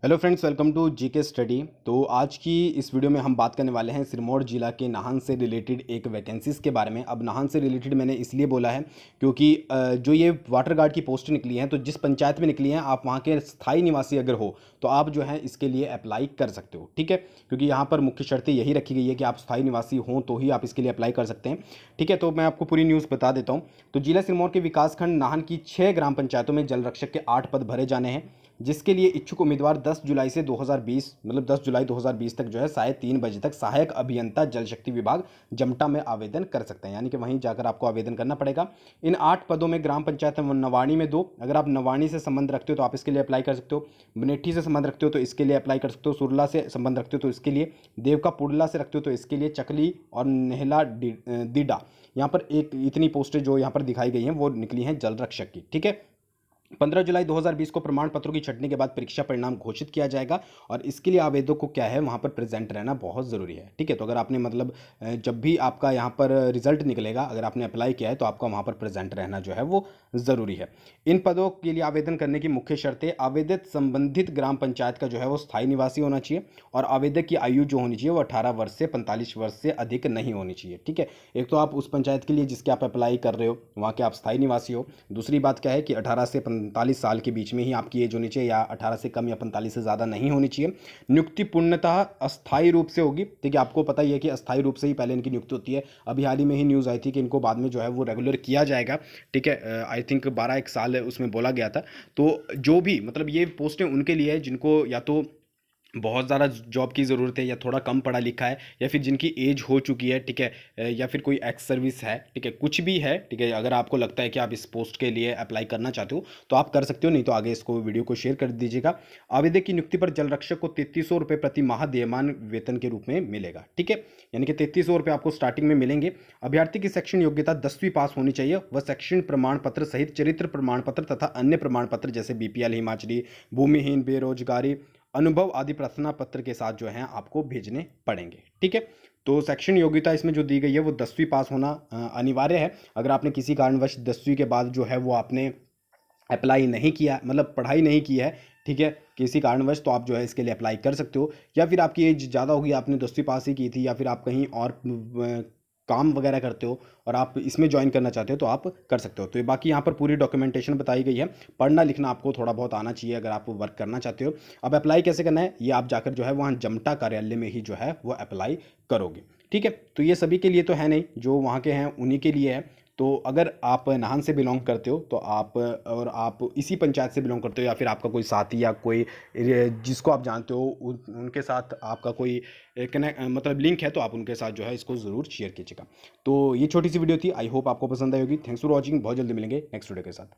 Hello friends, welcome to GK study. तो आज की इस वीडियो में हम बात करने वाले हैं सिरमौर जिला के नाहन से रिलेटेड एक वैकेंसीज़ के बारे में। अब नाहन से रिलेटेड मैंने इसलिए बोला है क्योंकि जो ये वाटर गार्ड की पोस्ट निकली हैं तो जिस पंचायत में निकली हैं आप वहाँ के स्थायी निवासी अगर हो तो आप जो है इसके लिए अप्लाई कर सकते हो। ठीक है, क्योंकि यहाँ पर मुख्य शर्तें यही रखी गई है कि आप स्थायी निवासी हों तो ही आप इसके लिए अप्लाई कर सकते हैं। ठीक है, तो मैं आपको पूरी न्यूज़ बता देता हूँ। तो जिला सिरमौर के विकासखंड नाहन की 6 ग्राम पंचायतों में जल रक्षक के 8 पद भरे जाने हैं, जिसके लिए इच्छुक उम्मीदवार 10 जुलाई से 2020 मतलब 10 जुलाई 2020 तक जो है 3:30 बजे तक सहायक अभियंता जल शक्ति विभाग जमटा में आवेदन कर सकते हैं, यानी कि वहीं जाकर आपको आवेदन करना पड़ेगा। इन 8 पदों में ग्राम पंचायत नवाणी में 2, अगर आप नवाणी से संबंध रखते हो तो आप इसके लिए अप्लाई कर सकते हो, मनेठी से संबंध रखते हो तो इसके लिए अप्लाई कर सकते हो, सुरला से संबंध रखते हो तो इसके लिए, देवका पुरला से रखते हो तो इसके लिए, चकली और नेहला दीडा यहाँ पर एक इतनी पोस्टें जो यहाँ पर दिखाई गई हैं वो निकली हैं जल रक्षक की। ठीक है, 15 जुलाई 2020 को प्रमाण पत्रों की छंटनी के बाद परीक्षा परिणाम घोषित किया जाएगा और इसके लिए आवेदक को क्या है वहाँ पर प्रेजेंट रहना बहुत ज़रूरी है। ठीक है, तो अगर आपने मतलब जब भी आपका यहाँ पर रिजल्ट निकलेगा, अगर आपने अप्लाई किया है तो आपका वहाँ पर प्रेजेंट रहना जो है वो ज़रूरी है। इन पदों के लिए आवेदन करने की मुख्य शर्तें: आवेदक संबंधित ग्राम पंचायत का जो है वो स्थायी निवासी होना चाहिए और आवेदक की आयु जो होनी चाहिए वो 18 वर्ष से 45 वर्ष से अधिक नहीं होनी चाहिए। ठीक है, एक तो आप उस पंचायत के लिए जिसके आप अप्लाई कर रहे हो वहाँ के आप स्थायी निवासी हो, दूसरी बात क्या है कि 18 से 45 साल के बीच में ही आपकी एज होनी चाहिए या 18 से कम या 45 से ज़्यादा नहीं होनी चाहिए। नियुक्ति पूर्णतः अस्थायी रूप से होगी। ठीक है, आपको पता ही है कि अस्थायी रूप से ही पहले इनकी नियुक्ति होती है। अभी हाल ही में ही न्यूज़ आई थी कि इनको बाद में जो है वो रेगुलर किया जाएगा। ठीक है, आई थिंक 12 एक साल उसमें बोला गया था। तो जो भी मतलब ये पोस्टें उनके लिए है जिनको या तो बहुत ज़्यादा जॉब की ज़रूरत है या थोड़ा कम पढ़ा लिखा है या फिर जिनकी एज हो चुकी है। ठीक है, या फिर कोई एक्स सर्विस है। ठीक है, कुछ भी है। ठीक है, अगर आपको लगता है कि आप इस पोस्ट के लिए अप्लाई करना चाहते हो तो आप कर सकते हो, नहीं तो आगे इसको वीडियो को शेयर कर दीजिएगा। आवेदक की नियुक्ति पर जल रक्षक को 3300 रुपये प्रति माह देयमान वेतन के रूप में मिलेगा। ठीक है, यानी कि 3300 रुपये आपको स्टार्टिंग में मिलेंगे। अभ्यर्थी की शैक्षणिक योग्यता 10वीं पास होनी चाहिए। वह शैक्षणिक प्रमाण पत्र सहित चरित्र प्रमाण पत्र तथा अन्य प्रमाण पत्र जैसे बीपीएल, हिमाचली, भूमिहीन, बेरोजगारी अनुभव आदि प्रार्थना पत्र के साथ जो हैं आपको भेजने पड़ेंगे। ठीक है, तो शैक्षणिक योग्यता इसमें जो दी गई है वो 10वीं पास होना अनिवार्य है। अगर आपने किसी कारणवश 10वीं के बाद जो है वो आपने अप्लाई नहीं किया, मतलब पढ़ाई नहीं की है, ठीक है, किसी कारणवश, तो आप जो है इसके लिए अप्लाई कर सकते हो। या फिर आपकी एज ज़्यादा होगी, आपने 10वीं पास ही की थी या फिर आप कहीं और काम वगैरह करते हो और आप इसमें ज्वाइन करना चाहते हो तो आप कर सकते हो। तो ये बाकी यहाँ पर पूरी डॉक्यूमेंटेशन बताई गई है। पढ़ना लिखना आपको थोड़ा बहुत आना चाहिए अगर आप वर्क करना चाहते हो। अब अप्लाई कैसे करना है, ये आप जाकर जो है वहाँ जमटा कार्यालय में ही जो है वो अप्लाई करोगे। ठीक है, तो ये सभी के लिए तो है नहीं, जो वहाँ के हैं उन्हीं के लिए है। तो अगर आप नाहन से बिलोंग करते हो तो आप, और आप इसी पंचायत से बिलोंग करते हो या फिर आपका कोई साथी या कोई जिसको आप जानते हो उनके साथ आपका कोई कनेक्ट मतलब लिंक है तो आप उनके साथ जो है इसको ज़रूर शेयर कीजिएगा। तो ये छोटी सी वीडियो थी, आई होप आपको पसंद आई होगी। थैंक्स फॉर वॉचिंग, बहुत जल्दी मिलेंगे नेक्स्ट वीडियो के साथ।